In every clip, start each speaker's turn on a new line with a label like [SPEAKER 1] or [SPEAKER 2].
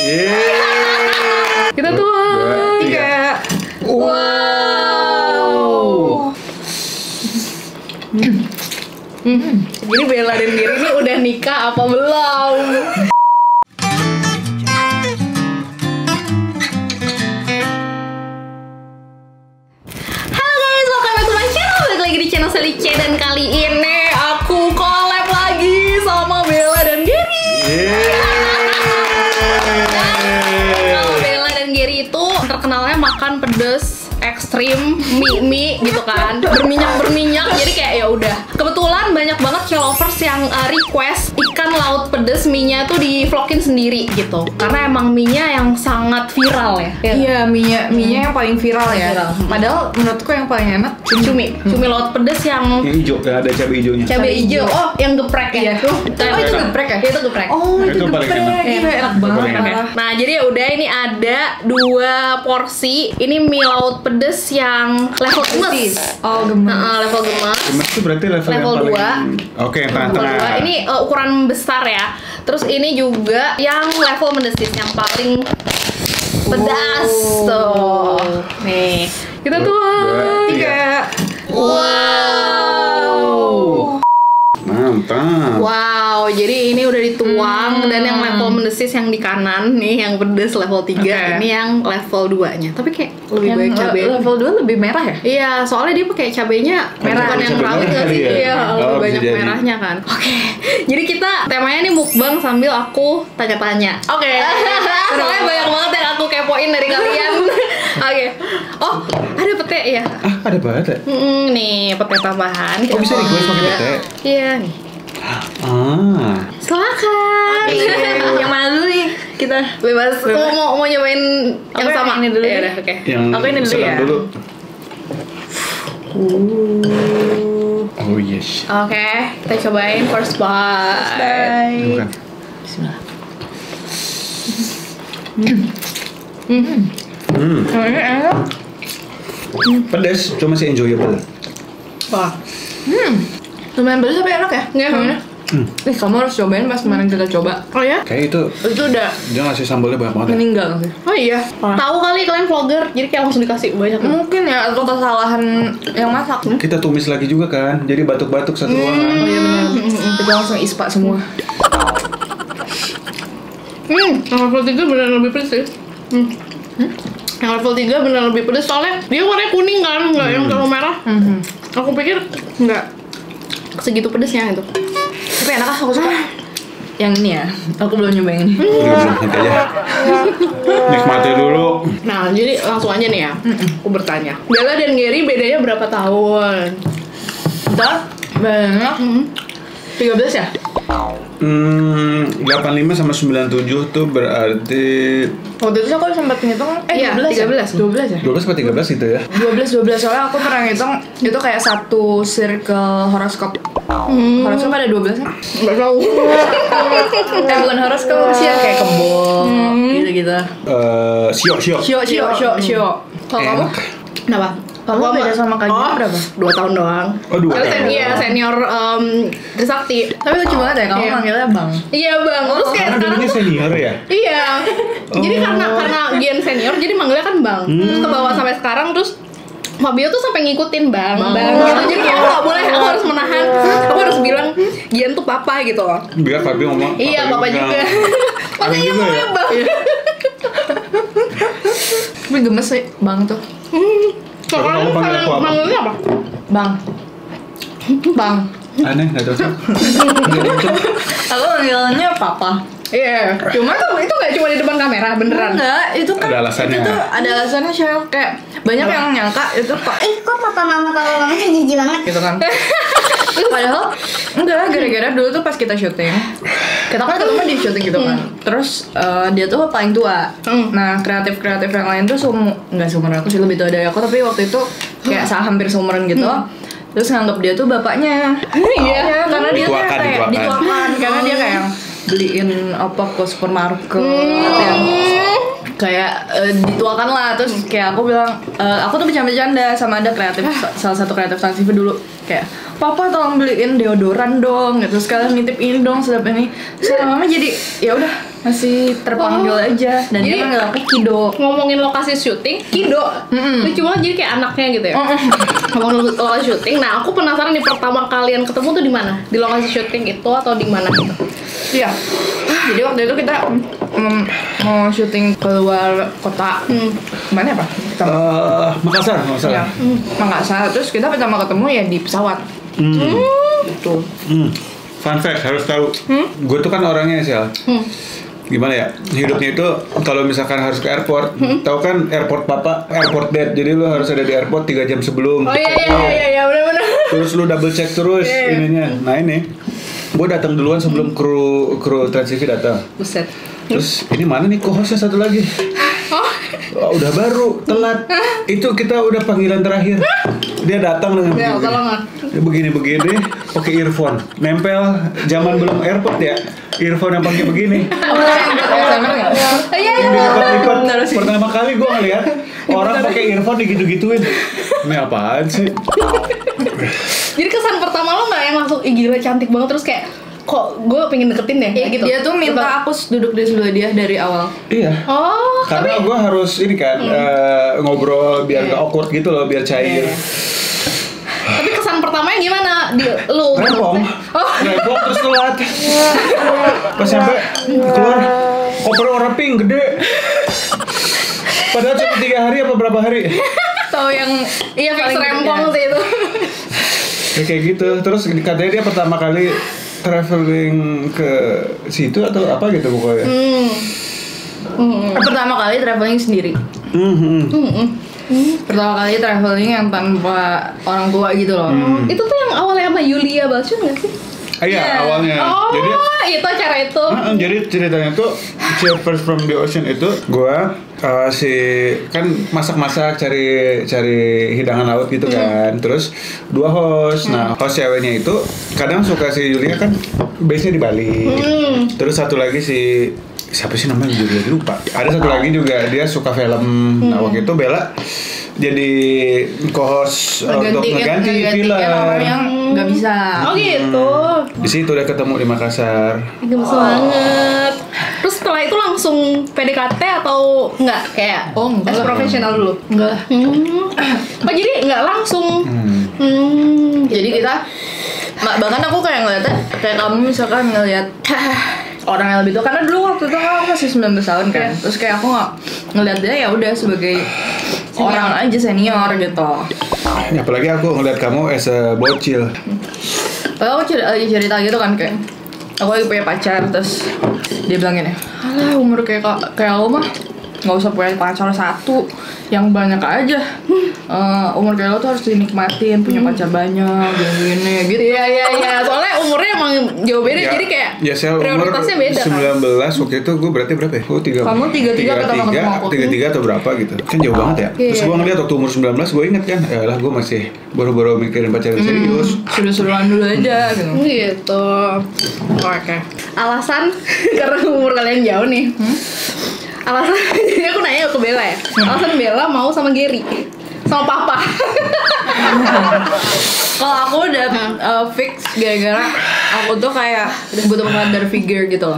[SPEAKER 1] Kita tuang. 3. Wow. Jadi Bella dan Gary ini udah nikah apa belum? Halo guys, welcome back to my channel. Balik lagi di channel Selice. Dan kali ini aku collab lagi sama Bella dan Gary. Kalau Bella dan Gary itu terkenalnya makan pedes ekstrim, mie gitu kan, berminyak, jadi kayak ya udah. Kebetulan banyak banget K-lovers yang request ikan laut pedes mie-nya tuh di vlogin sendiri gitu, karena emang mie-nya yang sangat viral ya.
[SPEAKER 2] Iya, mie-nya yang paling viral ya. Padahal menurutku yang paling enak
[SPEAKER 1] cumi laut pedes yang
[SPEAKER 3] hijau, ada cabai hijaunya.
[SPEAKER 1] Cabai hijau, oh yang geprek ya.
[SPEAKER 2] Oh itu geprek ya?
[SPEAKER 1] Itu geprek.
[SPEAKER 2] Oh itu
[SPEAKER 3] paling
[SPEAKER 2] geprek,
[SPEAKER 3] enak.
[SPEAKER 2] itu enak banget.
[SPEAKER 1] Nah jadi ya udah, ini ada 2 porsi. Ini mie laut pedes yang level gemes.
[SPEAKER 2] Oh gemes.
[SPEAKER 1] Level gemes.
[SPEAKER 3] Gemes itu berarti level yang
[SPEAKER 1] 2.
[SPEAKER 3] paling... Oke, yang tengah-tengah.
[SPEAKER 1] Ini ukuran besar ya. Terus ini juga yang level mendesis, yang paling pedas tuh. Nih, kita tuang. 3. Wow.
[SPEAKER 3] Mantap.
[SPEAKER 1] Wow, jadi ini udah dituang. Dan yang level mendesis yang di kanan nih, yang pedes level 3. Ini yang level 2-nya. Tapi kayak lebih banyak cabai.
[SPEAKER 2] Level 2 lebih merah ya?
[SPEAKER 1] Iya, soalnya dia pakai cabenya merah, bukan yang rawit nggak sih? Iya, lebih banyak merahnya kan. Oke, jadi kita temanya nih mukbang sambil aku tanya-tanya. Oke. Soalnya banyak banget yang aku kepoin dari kalian. Oke. Oh, ada pete ya?
[SPEAKER 3] Ada banget ya?
[SPEAKER 1] Nih pete tambahan.
[SPEAKER 3] Oh, bisa request pakai pete?
[SPEAKER 1] Iya nih. Silakan.
[SPEAKER 2] Yang mana dulu nih? Kita
[SPEAKER 1] Bebas. Mau nyobain yang sama
[SPEAKER 2] ini dulu.
[SPEAKER 1] Ya udah, oke.
[SPEAKER 3] Yang
[SPEAKER 2] aku ini dulu ya.
[SPEAKER 3] dulu. Oh yes.
[SPEAKER 1] Oke, kita cobain first bite.
[SPEAKER 3] Bukan.
[SPEAKER 2] Bismillah.
[SPEAKER 1] Ini enak.
[SPEAKER 3] Pedas, cuma masih enjoyable.
[SPEAKER 1] Wah.
[SPEAKER 2] Lumayan pedas tapi enak ya?
[SPEAKER 1] Iya.
[SPEAKER 2] Nih kamu harus cobain pas kemarin kita coba.
[SPEAKER 1] Oh ya?
[SPEAKER 3] Kayak itu
[SPEAKER 2] Udah
[SPEAKER 3] dia ngasih sambalnya banyak banget.
[SPEAKER 2] meninggal sih.
[SPEAKER 1] Oh iya. Tahu kali kalian vlogger, jadi kayak langsung dikasih banyak.
[SPEAKER 2] Mungkin ya atau kesalahan yang masak.
[SPEAKER 3] Kita tumis lagi juga kan, jadi batuk-batuk satu ruangan.
[SPEAKER 2] Oh iya benar. Kita langsung ispa semua.
[SPEAKER 1] Yang level 3 beneran lebih pedes sih. Yang level 3 beneran lebih pedes, soalnya dia warnanya kuning kan, nggak yang terlalu merah. Aku pikir nggak segitu pedesnya itu.
[SPEAKER 2] Tapi enak aku suka. Yang ini ya, aku belum nyoba yang ini.
[SPEAKER 3] Nanti aja. Nikmati dulu.
[SPEAKER 1] Nah, jadi langsung aja nih ya. Aku bertanya. Bella dan Gary bedanya berapa tahun?
[SPEAKER 2] Kita banyak 13 ya?
[SPEAKER 3] 85 sama 97 tuh berarti
[SPEAKER 2] Waktu itu aku sempat ngitung
[SPEAKER 1] Iya,
[SPEAKER 2] 12 ya?
[SPEAKER 3] 12 atau 13 gitu ya?
[SPEAKER 2] 12 soalnya aku pernah ngitung itu kayak satu circle horoskop. Horoskop ada 12 kan?
[SPEAKER 1] Nggak tahu.
[SPEAKER 2] Bukan horoskop sih ya, kayak kebon gitu-gitu. Sio. Kalau kamu?
[SPEAKER 1] Kenapa?
[SPEAKER 2] Kamu beda sama Kak Gina berapa?
[SPEAKER 1] 2 tahun doang.
[SPEAKER 3] Oh, 2
[SPEAKER 1] Karena
[SPEAKER 3] tahun.
[SPEAKER 1] Iya, senior Trisakti.
[SPEAKER 2] Tapi lucu banget ya, kamu manggilnya Bang.
[SPEAKER 1] Iya bang, terus kayak
[SPEAKER 3] Karena
[SPEAKER 1] sekarang
[SPEAKER 3] dulunya senior ya?
[SPEAKER 1] iya. Jadi karena Gian senior, jadi manggilnya kan bang. Terus ke bawah sampai sekarang, terus Fabio tuh sampai ngikutin bang gitu. Jadi kayak aku nggak boleh, aku harus menahan. Aku harus bilang Gian tuh papa gitu loh.
[SPEAKER 3] Biar Fabio ngomong.
[SPEAKER 1] Iya, papa juga. Masa iya
[SPEAKER 3] juga
[SPEAKER 1] ngomongnya
[SPEAKER 3] ya?
[SPEAKER 1] bang?
[SPEAKER 2] Tapi gemes sih, Bang tuh.
[SPEAKER 1] Soalnya
[SPEAKER 3] kamu panggil aku apa?
[SPEAKER 1] manggilnya apa?
[SPEAKER 2] Bang.
[SPEAKER 3] Aneh, nggak cocok.
[SPEAKER 2] Aku manggilnya Papa.
[SPEAKER 1] Iya, cuma tuh itu nggak cuma di depan kamera, beneran.
[SPEAKER 2] Enggak, itu kan
[SPEAKER 3] Ada alasannya.
[SPEAKER 2] itu tuh ada alasannya sih, kayak banyak yang nyangka itu kok
[SPEAKER 4] Kok papa mama kalau banget jijik banget.
[SPEAKER 2] gitu kan. Padahal enggak, gara-gara dulu tuh pas kita syuting, kita kan ketemu di syuting gitu kan. Terus dia tuh paling tua. Nah kreatif yang lain tuh nggak seumuran aku sih, lebih tua dari aku, tapi waktu itu kayak hampir seumuran gitu. Terus nganggap dia tuh bapaknya. Iya, karena dia tuh kayak dituakan karena dia kayak beliin apa ke supermarket yang kayak dituakan lah. Terus kayak aku bilang aku tuh bercanda-bercanda sama ada kreatif, salah satu kreatif Tansivi dulu, kayak papa tolong beliin deodoran dong gitu, sekalian nitip ini dong sedap ini. Terus mama jadi ya udah masih terpanggil aja, dan
[SPEAKER 1] Jadi,
[SPEAKER 2] dia manggil aku Kido.
[SPEAKER 1] Ngomongin lokasi syuting, Kido. Lucu banget, jadi kayak anaknya gitu ya. Ngomongin lokasi syuting. Nah, aku penasaran nih, pertama kalian ketemu tuh di mana? Di lokasi syuting itu atau di mana gitu?
[SPEAKER 2] Iya. Jadi waktu itu kita mau syuting keluar kota. Mana ya, Pak?
[SPEAKER 3] Makassar,
[SPEAKER 2] Ya, Makassar. Terus kita pertama ketemu ya di pesawat. Gitu.
[SPEAKER 3] Fun fact, harus tahu. Gue tuh kan orangnya sih, gimana ya, hidupnya itu kalau misalkan harus ke airport, tahu kan airport papa, airport dad, jadi lu harus ada di airport 3 jam sebelum.
[SPEAKER 1] Oh iya benar-benar.
[SPEAKER 3] Terus lu double check terus ininya. Nah ini, gue datang duluan sebelum kru Trans TV datang.
[SPEAKER 1] Buset.
[SPEAKER 3] Terus ini mana nih co-hostnya satu lagi? Oh, udah baru, telat. Itu kita udah panggilan terakhir. Dia datang dengan
[SPEAKER 1] Ya, tolong.
[SPEAKER 3] begini, pakai earphone, nempel. Zaman belum AirPod ya, earphone yang pakai begini.
[SPEAKER 1] Iya.
[SPEAKER 3] Yang dilipat-lipat. Pertama kali gue ngeliat orang pakai earphone digitu-gituin. Ini apaan sih?
[SPEAKER 1] Jadi kesan pertama lo nggak yang langsung gila cantik banget terus kayak kok gue pengen deketin ya kayak gitu.
[SPEAKER 2] Dia tuh minta aku duduk di sebelah dia dari awal.
[SPEAKER 3] Iya.
[SPEAKER 1] Oh,
[SPEAKER 3] Karena gue harus ini kan ngobrol biar gak awkward gitu loh, biar cair.
[SPEAKER 1] tapi kesan pertamanya gimana di lu?
[SPEAKER 3] Rempong,
[SPEAKER 1] Oh,
[SPEAKER 3] rempong terus telat. Pas sampai keluar koper warna pink gede. Padahal cuma 3 hari apa berapa hari?
[SPEAKER 2] Tahu yang
[SPEAKER 1] iya fix
[SPEAKER 2] paling
[SPEAKER 1] rempong
[SPEAKER 2] gede.
[SPEAKER 1] sih itu.
[SPEAKER 3] Ya kayak gitu. Terus katanya dia pertama kali traveling ke situ atau apa gitu pokoknya.
[SPEAKER 2] Pertama kali traveling sendiri. Pertama kali traveling yang tanpa orang tua gitu loh.
[SPEAKER 1] Itu tuh yang awalnya sama Yulia Balchun nggak sih?
[SPEAKER 3] Iya, awalnya.
[SPEAKER 1] Oh,
[SPEAKER 3] Jadi
[SPEAKER 1] itu acara itu.
[SPEAKER 3] jadi ceritanya tuh Cheers from the Ocean itu gua si kan masak-masak cari hidangan laut gitu kan. Terus 2 host. Nah, host ceweknya itu kadang suka si Yulia kan base-nya di Bali. Terus satu lagi si siapa sih namanya juga lupa. Ada satu lagi juga dia suka film. Nah, waktu itu Bella jadi co-host untuk ngeganti film.
[SPEAKER 2] orang yang nggak bisa.
[SPEAKER 1] Oh gitu.
[SPEAKER 3] Di situ udah ketemu di Makassar.
[SPEAKER 1] Gemes banget. Terus setelah itu langsung PDKT atau enggak kayak
[SPEAKER 2] Enggak.
[SPEAKER 1] profesional dulu?
[SPEAKER 2] Enggak.
[SPEAKER 1] Oh jadi enggak langsung.
[SPEAKER 2] Jadi kita bahkan aku kayak ngeliatnya kayak kamu misalkan ngeliat orang yang lebih tua, karena dulu waktu itu kan aku masih 19 tahun kan. Terus kayak aku nggak ngeliat dia ya udah sebagai orang aja senior gitu.
[SPEAKER 3] Ya, apalagi aku ngeliat kamu as a bocil.
[SPEAKER 2] Kalau aku lagi cerita gitu kan kayak aku lagi punya pacar, terus dia bilang gini, alah umur kayak lo mah nggak usah punya pacar satu, yang banyak aja. Umur kayak lo tuh harus dinikmatin, punya pacar banyak, gini gitu.
[SPEAKER 1] Iya. Soalnya umurnya emang jauh beda
[SPEAKER 3] Ya,
[SPEAKER 1] jadi kayak
[SPEAKER 3] ya sel umur
[SPEAKER 1] prioritasnya beda kan.
[SPEAKER 3] 19 waktu itu gue berarti berapa ya? Gue 3.
[SPEAKER 2] Kamu 33 pertama ketemu aku.
[SPEAKER 3] 33 atau berapa gitu. Kan jauh banget ya. Terus gue ngeliat waktu umur 19 gue inget kan, ya lah gue masih baru-baru mikirin pacaran serius.
[SPEAKER 2] Seru-seruan dulu aja gitu.
[SPEAKER 1] Gitu. Oke. Alasan karena umur kalian jauh nih. Alasan jadi aku nanya ke Bella ya. Alasan Bella mau sama Gary. Sama papa.
[SPEAKER 2] Kalau aku udah fix gara-gara aku tuh kayak butuh father figure gitu loh.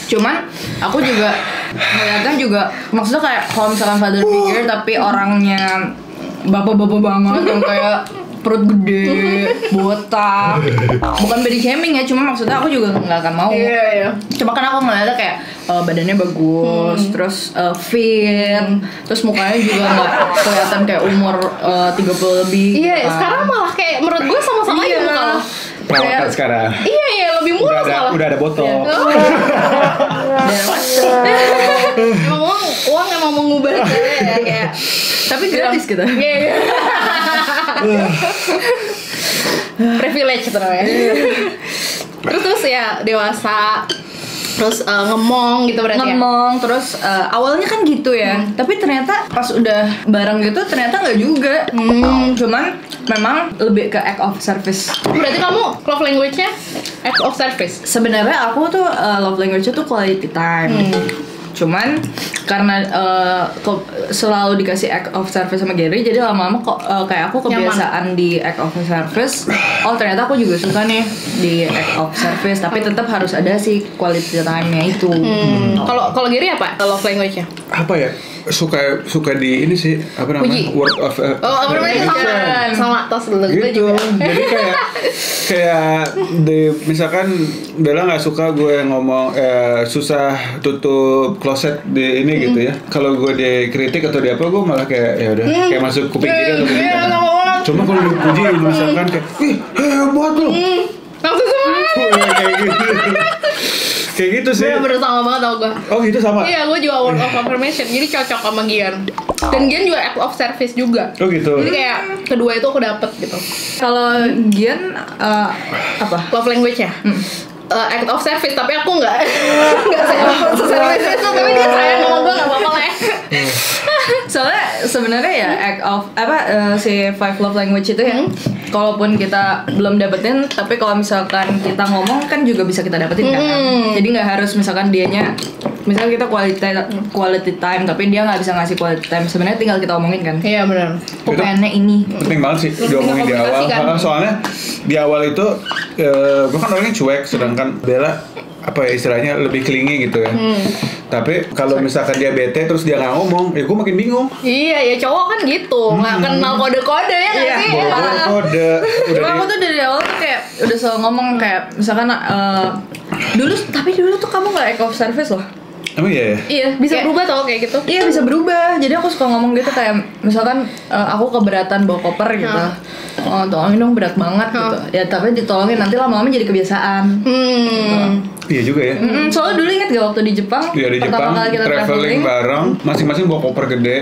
[SPEAKER 2] Cuman aku juga ngeliatnya juga maksudnya kayak kalau misalkan father figure tapi orangnya bapak-bapak banget yang kayak perut gede, botak. Bukan body shaming ya, cuma maksudnya aku juga nggak akan mau.
[SPEAKER 1] Iya.
[SPEAKER 2] Cuma kan aku ngeliatnya kayak badannya bagus, terus fit, terus mukanya juga nggak kelihatan kayak umur 30 lebih.
[SPEAKER 1] Iya,
[SPEAKER 2] gitu kan.
[SPEAKER 1] sekarang malah kayak menurut gue sama-sama aja muka lo.
[SPEAKER 3] Perawatan sekarang.
[SPEAKER 1] Iya, lebih mulus malah.
[SPEAKER 3] Udah ada botol.
[SPEAKER 1] Emang uang emang mengubah saya ya kayak.
[SPEAKER 2] Tapi gratis gitu.
[SPEAKER 1] Iya. Privilege itu namanya. Terus ya dewasa. Terus ngemong gitu berarti
[SPEAKER 2] ngomong terus awalnya kan gitu ya, tapi ternyata pas udah bareng gitu ternyata nggak juga. Cuman memang lebih ke act of service.
[SPEAKER 1] Berarti kamu love language-nya act of service.
[SPEAKER 2] Sebenarnya aku tuh love language-nya tuh quality time. Cuman karena selalu dikasih act of service sama Gary, jadi lama-lama kok kayak aku kebiasaan di act of service. Oh ternyata aku juga suka nih di act of service, tapi tetap harus ada si quality time-nya itu.
[SPEAKER 1] Kalau Gary apa? Love language-nya?
[SPEAKER 3] Apa ya? Suka di ini sih, apa namanya?
[SPEAKER 1] Puji.
[SPEAKER 3] Word of
[SPEAKER 1] sama tos dulu
[SPEAKER 3] gitu. Jadi kayak misalkan Bella nggak suka gue ngomong susah tutup kloset di ini gitu ya. Kalau gue dikritik atau di apa, gue malah kayak ya udah kayak masuk kuping dia atau kuping dia. Cuma kalau dipuji misalkan kayak hebat lo.
[SPEAKER 1] Langsung semangat.
[SPEAKER 3] Kayak gitu. Kayak gitu sih.
[SPEAKER 1] Bener sama banget tau gue.
[SPEAKER 3] Oh gitu sama?
[SPEAKER 1] Iya, gue juga word of affirmation. Jadi cocok sama Gian. Dan Gian juga act of service juga.
[SPEAKER 3] Oh gitu.
[SPEAKER 1] Jadi kayak kedua itu aku dapet gitu.
[SPEAKER 2] Kalau Gian apa?
[SPEAKER 1] Love language-nya? Act of service, tapi aku nggak se-service itu, tapi dia sayang sama gue, nggak apa-apa lah ya.
[SPEAKER 2] Soalnya sebenarnya ya act of si 5 love language itu ya, kalaupun kita belum dapetin, tapi kalau misalkan kita ngomong kan juga bisa kita dapetin kan. Jadi nggak harus misalkan dianya, misalkan kita quality time tapi dia nggak bisa ngasih quality time, sebenarnya tinggal kita omongin kan.
[SPEAKER 1] Iya benar.
[SPEAKER 2] Aku pengennya ini.
[SPEAKER 3] Penting banget sih diomongin di awal.
[SPEAKER 1] Kan?
[SPEAKER 3] Soalnya di awal itu gue kan orangnya cuek, sedangkan Bella apa ya istilahnya lebih clingy gitu ya. Tapi kalau misalkan dia bete terus dia nggak ngomong, ya gue makin bingung.
[SPEAKER 1] Iya ya, cowok kan gitu, nggak kenal kode-kode ya nggak sih?
[SPEAKER 3] Kode.
[SPEAKER 2] Cuma aku tuh dari awal tuh kayak udah selalu ngomong kayak misalkan dulu tuh kamu nggak act of service loh.
[SPEAKER 3] Emang iya ya?
[SPEAKER 1] Iya, bisa berubah tau kayak gitu.
[SPEAKER 2] Iya bisa berubah. Jadi aku suka ngomong gitu kayak misalkan aku keberatan bawa koper gitu. Tolongin dong, berat banget gitu. Ya tapi ditolongin, nanti lama-lama jadi kebiasaan.
[SPEAKER 3] Iya juga ya.
[SPEAKER 2] Soalnya dulu ingat gak waktu di Jepang?
[SPEAKER 3] Iya di Jepang
[SPEAKER 2] kali kita
[SPEAKER 3] traveling bareng, masing-masing bawa koper gede.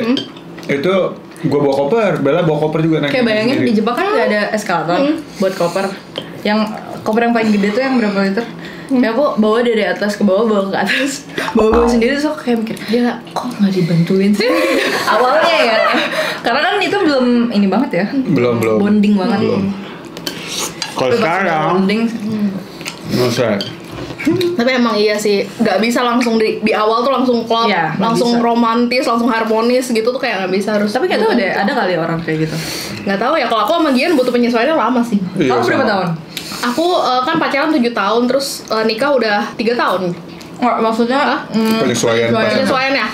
[SPEAKER 3] Itu gue bawa koper, Bella bawa koper juga naik.
[SPEAKER 2] Kayak bayangin di Jepang kan gak ada eskalator buat koper. Yang koper yang paling gede tuh yang berapa liter? Ya aku bawa dari atas ke bawah, bawa ke atas, bawa sendiri, terus aku kayak mikir dia kok nggak dibantuin sih awalnya ya, karena kan itu belum ini banget ya,
[SPEAKER 3] belum
[SPEAKER 2] bonding banget.
[SPEAKER 3] Kalau sekarang
[SPEAKER 2] bonding
[SPEAKER 3] usah.
[SPEAKER 1] Tapi emang iya sih, nggak bisa langsung di awal tuh langsung klop,
[SPEAKER 2] Ya,
[SPEAKER 1] langsung
[SPEAKER 2] bisa.
[SPEAKER 1] romantis, langsung harmonis gitu tuh kayak nggak bisa, harus.
[SPEAKER 2] Tapi nggak tahu deh, ada kali orang kayak gitu.
[SPEAKER 1] Nggak tahu ya, kalau aku sama Gian butuh penyesuaiannya lama sih.
[SPEAKER 3] Iya,
[SPEAKER 2] Kamu berapa
[SPEAKER 3] sama.
[SPEAKER 2] tahun?
[SPEAKER 1] Aku kan pacaran 7 tahun, terus nikah udah 3 tahun.
[SPEAKER 2] Maksudnya
[SPEAKER 3] Penyesuaian pas.
[SPEAKER 1] Penyesuaiannya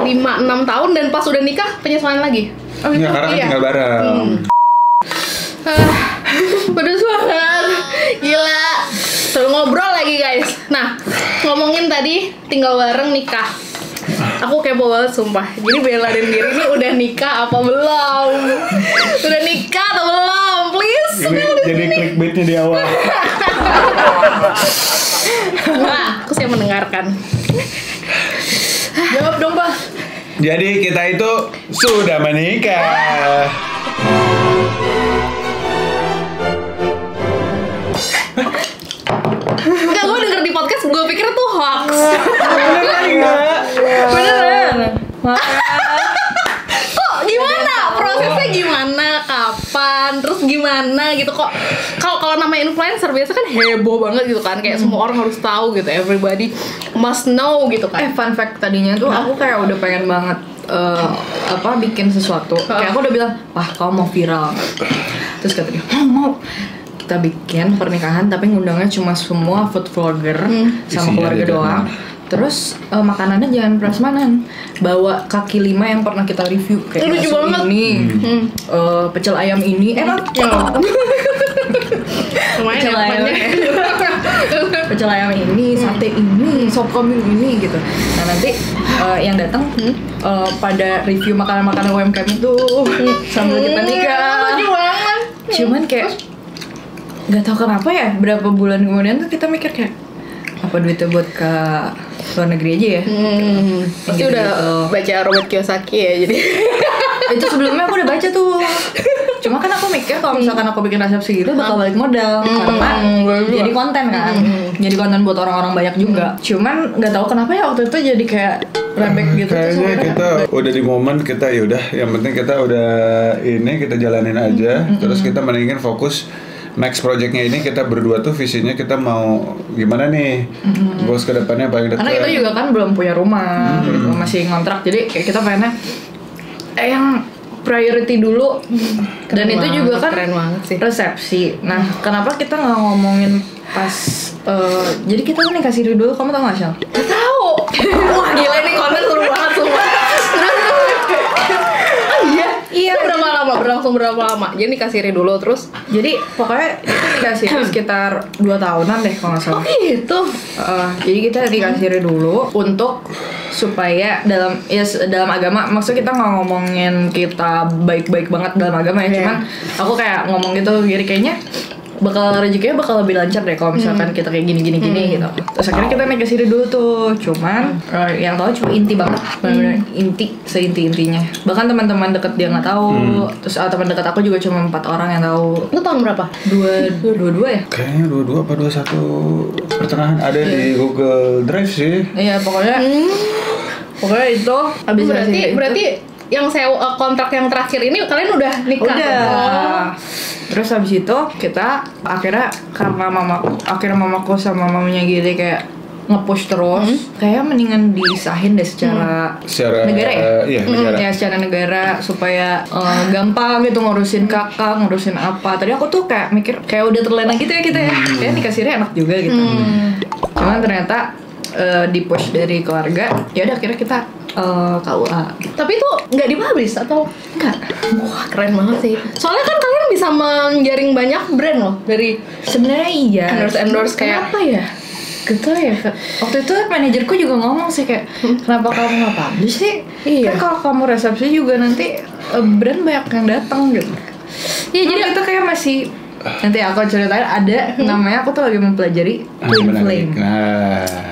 [SPEAKER 1] 5-6 tahun, dan pas udah nikah penyesuaian lagi.
[SPEAKER 3] Ya, karena kan
[SPEAKER 1] Iya.
[SPEAKER 3] tinggal bareng.
[SPEAKER 1] Pedes banget, gila. Terus ngobrol lagi guys. Nah, ngomongin tadi tinggal bareng nikah. Aku kepo banget sumpah. Jadi Bella dan Gary ini udah nikah apa belum? Udah nikah atau belum? Please.
[SPEAKER 3] Jadi clickbaitnya di awal.
[SPEAKER 1] Wah, aku siap mendengarkan.
[SPEAKER 2] jawab dong Pak.
[SPEAKER 3] Jadi kita itu sudah menikah.
[SPEAKER 1] Enggak, gue denger di podcast, gue pikir tuh hoax.
[SPEAKER 2] Beneran.
[SPEAKER 1] Kok gimana? Prosesnya gimana? Kapan? Terus gimana gitu kok? Kalau nama influencer biasa kan heboh banget gitu kan, kayak semua orang harus tahu gitu, everybody must know gitu kan.
[SPEAKER 2] Fun fact tadinya tuh aku kayak udah pengen banget bikin sesuatu. Kayak aku udah bilang, wah kamu mau viral. Terus kata dia, mau. Kita bikin pernikahan tapi ngundangnya cuma semua food vlogger sama
[SPEAKER 3] Isinya
[SPEAKER 2] keluarga
[SPEAKER 3] aja
[SPEAKER 2] doang. Terus makanannya jangan prasmanan. Bawa kaki lima yang pernah kita review kayak
[SPEAKER 1] Lucu
[SPEAKER 2] bakso
[SPEAKER 1] banget.
[SPEAKER 2] ini, pecel ayam ini, enak.
[SPEAKER 1] Lumayan
[SPEAKER 2] Pecel
[SPEAKER 1] ya
[SPEAKER 2] ayam,
[SPEAKER 1] depannya.
[SPEAKER 2] pecel ayam ini, sate ini, sop kambing ini gitu. Nah nanti yang datang pada review makanan-makanan UMKM itu sambil kita nikah.
[SPEAKER 1] Lucu banget.
[SPEAKER 2] Cuman kayak nggak tahu kenapa ya, berapa bulan kemudian tuh kita mikir kayak apa duitnya buat ke luar negeri aja ya.
[SPEAKER 1] Pasti
[SPEAKER 2] Gitu-gitu.
[SPEAKER 1] udah baca Robert Kiyosaki ya, jadi
[SPEAKER 2] Itu sebelumnya aku udah baca tuh. Cuma kan aku mikir kalau misalkan aku bikin resepsi gitu bakal balik modal karena jadi konten kan, jadi konten buat orang-orang banyak juga. Cuman nggak tahu kenapa ya waktu itu jadi kayak rebek gitu. Terus
[SPEAKER 3] Kayaknya
[SPEAKER 2] aku
[SPEAKER 3] kita udah di momen kita ya udah, yang penting kita udah ini kita jalanin aja. Terus kita mendingin fokus next projectnya ini kita berdua tuh visinya kita mau gimana nih, goals kedepannya paling dekat.
[SPEAKER 2] Karena kita juga kan belum punya rumah, gitu, masih ngontrak, jadi kayak kita pengennya yang priority dulu. Dan itu
[SPEAKER 1] banget,
[SPEAKER 2] juga kan
[SPEAKER 1] keren banget sih.
[SPEAKER 2] resepsi. Nah, kenapa kita nggak ngomongin pas jadi kita nih kasih dulu, kamu tau nggak Shal?
[SPEAKER 1] Gak tahu. Wah gila ini konten seru banget sumpah. Iya. Itu berlangsung berapa lama? Jadi dikasih dulu terus.
[SPEAKER 2] Jadi pokoknya itu dikasih sekitar 2 tahunan deh kalau nggak salah.
[SPEAKER 1] Oh gitu.
[SPEAKER 2] Jadi kita dikasih dulu untuk supaya dalam agama, maksudnya kita nggak ngomongin kita baik-baik banget dalam agama ya, cuman aku kayak ngomong gitu, jadi kayaknya rezekinya bakal lebih lancar deh kalau misalkan kita kayak gini gitu. Terus akhirnya kita naik ke sini dulu tuh, cuman yang tahu cuma inti banget, benar-benar inti, seinti-intinya. Bahkan teman-teman deket dia nggak tahu. Terus teman dekat aku juga cuma 4 orang yang tahu.
[SPEAKER 1] Lu tahun berapa?
[SPEAKER 2] 22 ya?
[SPEAKER 3] Kayaknya 22 apa 21 pertengahan ada di Google Drive sih.
[SPEAKER 2] Iya pokoknya itu habis
[SPEAKER 1] Berarti yang sewa kontrak yang terakhir ini kalian udah nikah?
[SPEAKER 2] udah. Terus habis itu kita akhirnya karena mamaku sama mamanya Gili kayak nge-push terus, kayak mendingan disahin deh secara negara ya?
[SPEAKER 3] Iya, negara.
[SPEAKER 2] Ya secara negara supaya gampang gitu ngurusin kakak, ngurusin apa. Tadi aku tuh kayak mikir kayak udah terlena gitu ya kita ya. Kayak dikasihnya enak juga gitu. Cuman ternyata di-push dari keluarga. Ya udah akhirnya kita KUA.
[SPEAKER 1] Tapi itu nggak dipublish atau enggak? Wah keren banget sih. Soalnya kan kalian bisa menjaring banyak brand loh dari
[SPEAKER 2] Sebenarnya iya.
[SPEAKER 1] endorse kayak
[SPEAKER 2] apa ya? Gitu ya. Waktu itu manajerku juga ngomong sih kayak kenapa kamu nggak publish sih?
[SPEAKER 1] Iya.
[SPEAKER 2] Kan kalau kamu resepsi juga nanti brand banyak yang datang gitu.
[SPEAKER 1] Ya jadi
[SPEAKER 2] itu kayak masih nanti aku ceritain ada namanya, aku tuh lagi mempelajari Twin Flame.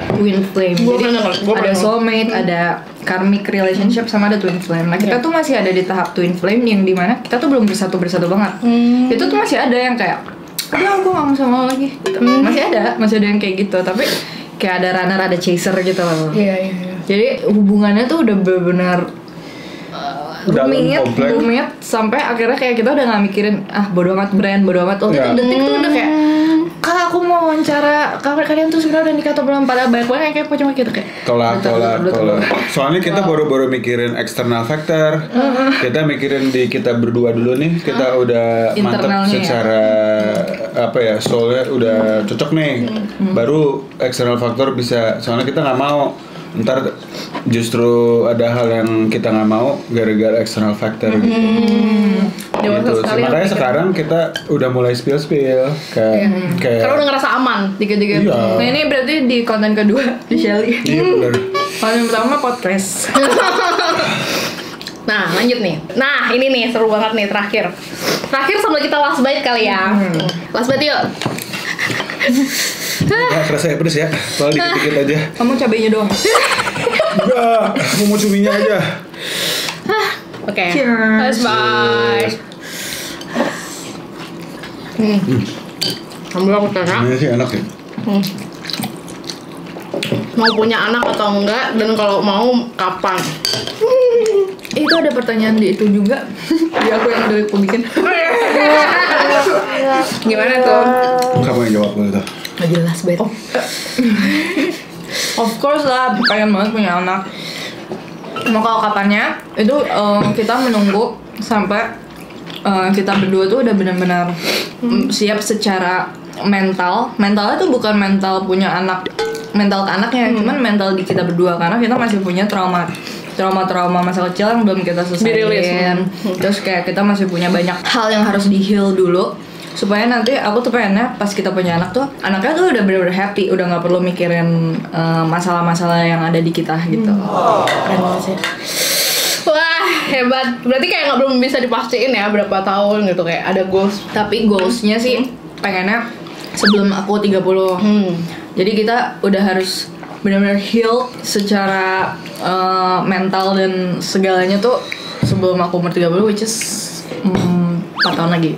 [SPEAKER 2] Twin Flame. Jadi ada soulmate, ada karmic relationship, sama ada Twin Flame. Nah kita tuh masih ada di tahap Twin Flame yang dimana kita tuh belum bersatu banget. Itu tuh masih ada yang kayak udah aku gak mau sama lo lagi gitu. Masih ada yang kayak gitu, tapi kayak ada runner, ada chaser gitu loh.
[SPEAKER 1] Iya.
[SPEAKER 2] Jadi hubungannya tuh udah benar-benar rumit sampai akhirnya kayak kita udah nggak mikirin bodo amat brand, bodo amat. Waktu itu detik tuh udah kayak kak aku mau wawancara kalian tuh sebenarnya udah nikah atau belum, pada banyak banget kayak cuma kita kayak
[SPEAKER 3] tolak. Soalnya kita baru mikirin external factor. Kita mikirin di kita berdua dulu nih, kita udah mantap secara soalnya udah cocok nih. Baru external factor bisa, soalnya kita nggak mau ntar justru ada hal yang kita nggak mau gara-gara external factor gitu. Makanya sekarang kita udah mulai spill kayak
[SPEAKER 1] karena udah ngerasa aman
[SPEAKER 2] dikit-dikit.
[SPEAKER 3] Iya.
[SPEAKER 2] Nah ini berarti di konten kedua di Shelly.
[SPEAKER 3] Iya benar.
[SPEAKER 2] Konten pertama podcast.
[SPEAKER 1] Nah lanjut nih. Nah ini nih seru banget nih terakhir sambil kita last bite kali ya. Last bite yuk.
[SPEAKER 3] Kerasa ya pedes ya, soal dikit-dikit aja.
[SPEAKER 2] Kamu cabenya doang.
[SPEAKER 3] Enggak, aku mau cuminya aja.
[SPEAKER 1] Oke.
[SPEAKER 2] Cheers.
[SPEAKER 1] Bye. Ambil aku tanya.
[SPEAKER 3] Ini sih enak ya.
[SPEAKER 1] Mau punya anak atau enggak, dan kalau mau kapan?
[SPEAKER 2] Itu ada pertanyaan di itu juga. Di aku yang udah aku bikin.
[SPEAKER 1] Gimana tuh?
[SPEAKER 3] Kamu yang jawab gitu.
[SPEAKER 1] Gak jelas bet.
[SPEAKER 2] Of course lah, pengen banget punya anak. Mau kalau kapannya itu kita menunggu sampai kita berdua tuh udah benar-benar siap secara mental. Mentalnya tuh bukan mental punya anak, mental ke anaknya, cuman mental di kita berdua, karena kita masih punya trauma masa kecil yang belum kita selesaiin. Terus kayak kita masih punya banyak hal yang harus di heal dulu, supaya nanti aku tuh pengennya pas kita punya anak tuh anaknya tuh udah bener-bener happy, udah nggak perlu mikirin masalah-masalah yang ada di kita gitu.
[SPEAKER 1] Keren banget sih. Wah hebat. Berarti kayak belum bisa dipastiin ya berapa tahun gitu, kayak ada goals.
[SPEAKER 2] Tapi goalsnya sih pengennya sebelum aku 30. Jadi kita udah harus benar-benar heal secara mental dan segalanya tuh sebelum aku umur 30, which is 4 tahun lagi.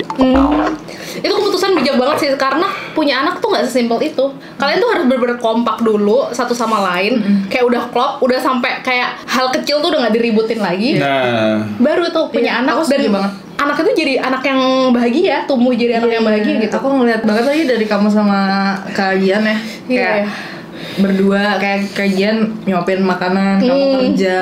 [SPEAKER 1] Itu keputusan bijak banget sih, karena punya anak tuh nggak sesimpel itu. Kalian tuh harus bener-bener kompak dulu satu sama lain, kayak udah klop, udah sampai kayak hal kecil tuh udah nggak diributin lagi.
[SPEAKER 3] Nah,
[SPEAKER 1] Baru tuh punya anak,
[SPEAKER 2] aku
[SPEAKER 1] dan
[SPEAKER 2] setuju banget.
[SPEAKER 1] anak itu jadi anak yang bahagia, tumbuh jadi anak yang bahagia gitu.
[SPEAKER 2] Aku ngeliat banget lagi dari kamu sama kajian ya, kayak berdua kayak kajian nyuapin makanan, kamu kerja,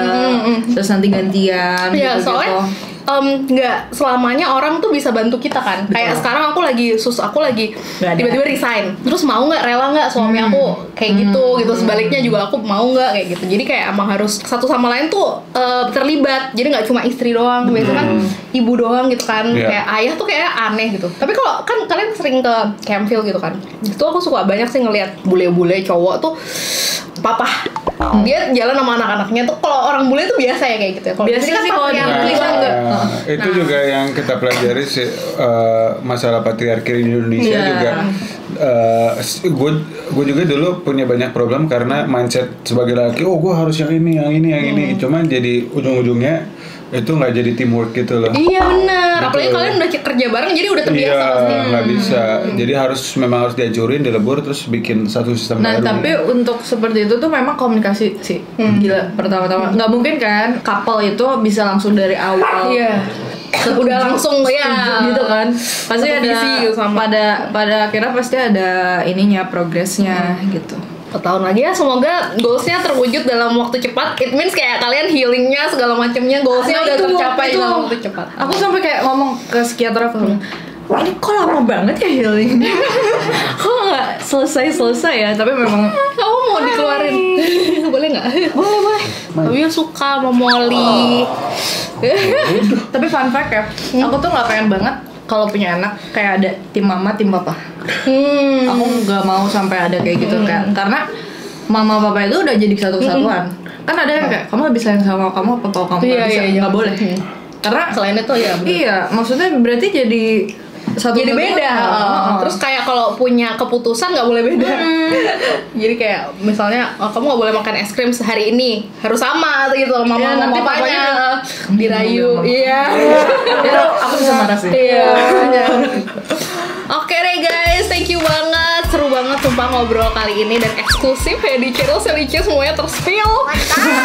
[SPEAKER 2] terus nanti gantian.
[SPEAKER 1] Iya,
[SPEAKER 2] gitu-gitu.
[SPEAKER 1] soalnya nggak selamanya orang tuh bisa bantu kita kan. Kayak sekarang aku lagi
[SPEAKER 2] Nggak ada.
[SPEAKER 1] tiba-tiba resign. Terus mau nggak, rela nggak suami aku kayak gitu. Sebaliknya juga aku mau nggak kayak gitu. Jadi kayak emang harus satu sama lain tuh terlibat. Jadi nggak cuma istri doang. Biasanya kan ibu doang gitu kan.
[SPEAKER 3] Iya.
[SPEAKER 1] Kayak ayah tuh kayak aneh gitu. Tapi kalau kan kalian sering ke Campfield gitu kan. Itu aku suka banyak sih ngelihat bule-bule cowok tuh papa. Dia jalan sama anak-anaknya tuh. Kalau orang bule tuh biasa ya kayak gitu ya.
[SPEAKER 2] Biasanya sih kalau di
[SPEAKER 1] Indonesia enggak.
[SPEAKER 3] Itu juga yang kita pelajari sih, masalah patriarki di Indonesia juga. Gue juga dulu punya banyak problem karena mindset sebagai laki, gue harus yang ini. Cuman jadi ujung-ujungnya itu nggak jadi teamwork gitu loh.
[SPEAKER 1] Iya benar.
[SPEAKER 3] Gitu.
[SPEAKER 1] Apalagi kalian udah kerja bareng jadi udah terbiasa
[SPEAKER 3] Iya,
[SPEAKER 1] pasti.
[SPEAKER 3] nggak bisa. Jadi memang harus dihancurin, dilebur, terus bikin satu sistem
[SPEAKER 2] Nah
[SPEAKER 3] baru.
[SPEAKER 2] tapi untuk seperti itu tuh memang komunikasi sih gila pertama-tama nggak mungkin kan couple itu bisa langsung dari awal
[SPEAKER 1] Iya. Udah langsung ya
[SPEAKER 2] gitu kan pasti
[SPEAKER 1] satu
[SPEAKER 2] ada
[SPEAKER 1] visi gitu sama.
[SPEAKER 2] pada akhirnya pasti ada ininya progresnya gitu.
[SPEAKER 1] Tahun lagi ya, semoga goalsnya terwujud dalam waktu cepat. It means kayak kalian healingnya segala macamnya goalsnya
[SPEAKER 2] Nah,
[SPEAKER 1] udah
[SPEAKER 2] itu-
[SPEAKER 1] tercapai
[SPEAKER 2] itu.
[SPEAKER 1] dalam waktu cepat.
[SPEAKER 2] Aku sampai kayak ngomong ke psikiater aku ini kok lama banget ya healingnya kok nggak selesai ya tapi memang
[SPEAKER 1] Kamu mau dikeluarin? Boleh nggak? Boleh. Tapi ya suka sama Molly.
[SPEAKER 2] tapi fun fact ya aku tuh nggak pengen banget kalau punya anak kayak ada tim mama tim papa. Aku nggak mau sampai ada kayak gitu kan karena mama papa itu udah jadi satu kesatuan. Kan ada yang kayak kamu lebih sayang sama kamu apa kalau kamu nggak bisa nggak boleh. Karena
[SPEAKER 1] Selain itu ya. bener.
[SPEAKER 2] iya maksudnya berarti jadi satu
[SPEAKER 1] Jadi
[SPEAKER 2] kesatuan.
[SPEAKER 1] beda. Terus kayak kalau punya keputusan nggak boleh beda. Jadi kayak misalnya kamu nggak boleh makan es krim sehari ini, harus sama gitu mama
[SPEAKER 2] Iya,
[SPEAKER 1] sama
[SPEAKER 2] nanti
[SPEAKER 1] papanya
[SPEAKER 2] papanya
[SPEAKER 1] dirayu. Iya.
[SPEAKER 2] Itu aku bisa marah sih.
[SPEAKER 1] Iya. Oke deh guys, thank you banget, seru banget sumpah ngobrol kali ini dan eksklusif ya di channel Selice semuanya terspill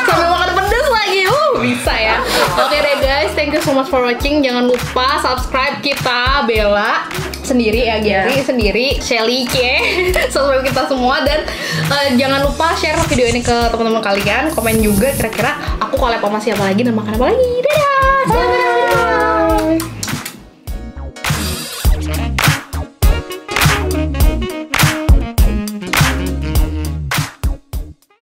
[SPEAKER 1] sambil makan pedas lagi, bisa ya. Oke deh guys, thank you so much for watching. Jangan lupa subscribe kita Bella sendiri ya, Gary sendiri, Selice, subscribe kita semua dan jangan lupa share video ini ke teman-teman kalian, komen juga kira-kira aku collab sama siapa lagi dan makan apa lagi. Dadah.